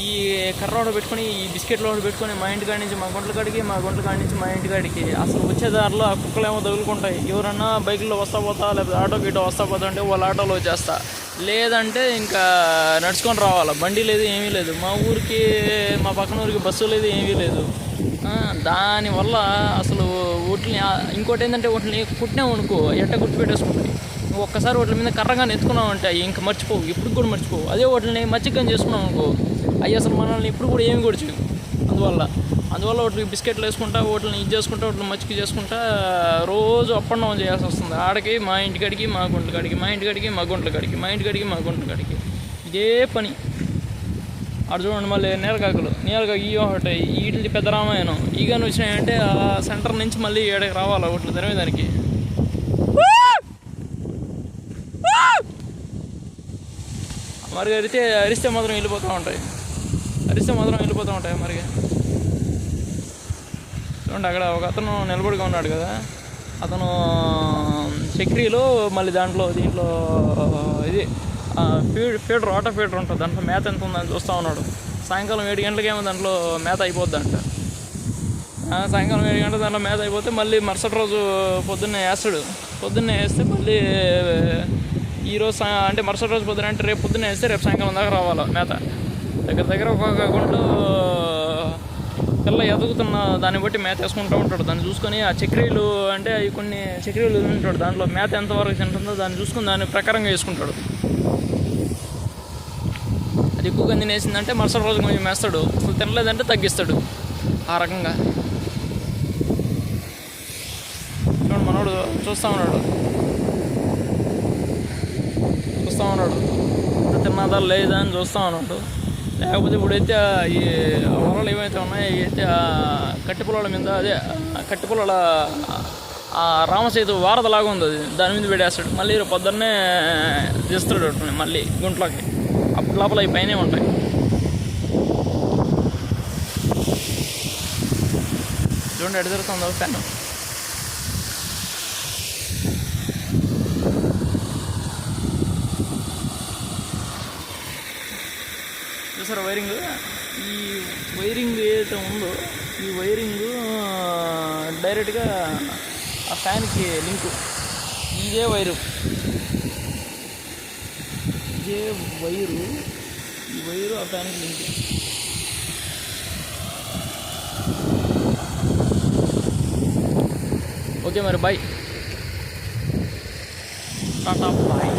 ఈ కర్ర పెట్టుకొని ఈ బిస్కెట్లో పెట్టుకొని మా ఇంటి కాడి నుంచి మా గుంట్ల కాడికి, మా గుంట్ల కాడి నుంచి మా ఇంటి కాడికి అసలు వచ్చే దారిలో ఆ కుక్కలు ఏమో తగులుకుంటాయి. ఎవరన్నా బైకుల్లో వస్తా పోతా లేకపోతే ఆటో గిటో వస్తా పోతా అంటే వాళ్ళ ఆటోలో వచ్చేస్తా, లేదంటే ఇంకా నడుచుకొని రావాలి. బండి లేదు, ఏమీ లేదు. మా ఊరికి మా పక్కన ఊరికి బస్సు లేదు, ఏమీ లేదు. దానివల్ల అసలు వీటిని ఇంకోటి ఏంటంటే వీటిని కుట్టినాం అనుకో ఎట్ట గుర్తు పెట్టేసుకుంటాయి. నువ్వు ఒక్కసారి వాటి మీద కర్రగా ఎత్తుకున్నావు అంటే ఇంకా మర్చిపోవు, ఇప్పుడు కూడా మర్చిపోవు. అదే వాటిని మచ్చికం చేసుకున్నాం అనుకో అవి అసలు మనల్ని ఇప్పుడు కూడా ఏమి కూడా చేయవు. అందువల్ల వాటికి బిస్కెట్లు వేసుకుంటా, వాటిని ఇది చేసుకుంటా, వాటిని మచ్చిక చేసుకుంటా రోజు అప్ అండ్ డౌన్ చేయాల్సి వస్తుంది. ఆడకి మా ఇంటికాడికి, మా గుంట్ల కాడికి, మా ఇంటికాడికి, మా గుంట్ల కాడికి, మా ఇంటికాడికి, మా గుంట్ల కాడికి, ఇదే పని. అటు చూడండి మళ్ళీ నీలకాకులు ఈ ఒకటి వీటి పెద్ద రామాయణం. ఈగాని వచ్చినాయంటే ఆ సెంటర్ నుంచి మళ్ళీ ఏడకి రావాలి ఒకటి తినవేదానికి. మరి అరిస్తే మాత్రం వెళ్ళిపోతూ ఉంటాయి మరి. చూడండి అక్కడ ఒక అతను నిలబడిగా ఉన్నాడు కదా, అతను చక్రీలో మళ్ళీ దీంట్లో ఇది ఫీడర్ ఆటో ఫీడర్ ఉంటుంది, దాంట్లో మేత ఎంత ఉందని చూస్తూ ఉన్నాడు. సాయంకాలం 7 గంటలకేమో దాంట్లో మేత అయిపోద్దంట. సాయంకాలం 7 గంటల దాంట్లో మేత అయిపోతే మళ్ళీ మరుసటి రోజు పొద్దున్నే వేస్తే మళ్ళీ ఈరోజు అంటే మరుసటి రోజు పొద్దున అంటే రేపు పొద్దున్నే వేస్తే రేపు సాయంకాలం దాకా రావాలి మేత. దగ్గర ఒక్కొక్క గుంటలో పిల్ల ఎదుగుతున్న దాన్ని బట్టి మేత వేసుకుంటూ ఉంటాడు. దాన్ని చూసుకొని ఆ చక్రీలు అంటే అవి కొన్ని చక్రీలు ఉంటాడు, దాంట్లో మేత ఎంతవరకు తింటుందో దాన్ని చూసుకుని దాని ప్రకారంగా వేసుకుంటాడు. అది ఎక్కువగా తినేసిందంటే మరుసటి రోజు కొంచెం వేస్తాడు, అసలు తినలేదంటే తగ్గిస్తాడు. ఆ రకంగా చూడండి మనోడు చూస్తూ ఉన్నాడు తిన్నదా లేదా అని చూస్తూ ఉన్నాడు. లేకపోతే ఇప్పుడైతే ఈ వలలు ఏవైతే ఉన్నాయో అయితే ఆ కట్టి పొలాల మీద అదే కట్టి పొలాల ఆ రామసేతు వారధలాగా ఉంది, అది దాని మీద పెట్టేస్తాడు. మళ్ళీ పొద్దున్నే తీస్తాడు మళ్ళీ గుంట్లోకి. అప్పుడు లోపల అవి పైనే ఉంటాయి. చూడండి ఎటు తిరుగుతుందో ఫ్యాన్. చూసారా ఈ వైరింగ్ ఏదైతే ఉందో ఈ వైరింగ్ డైరెక్ట్గా ఆ ఫ్యాన్కి లింకు. ఇదే వైరు ఈ వైరు ఆ ఫ్యాన్కి లింక్. ఓకే మరి బాయ్, టాటా బాయ్.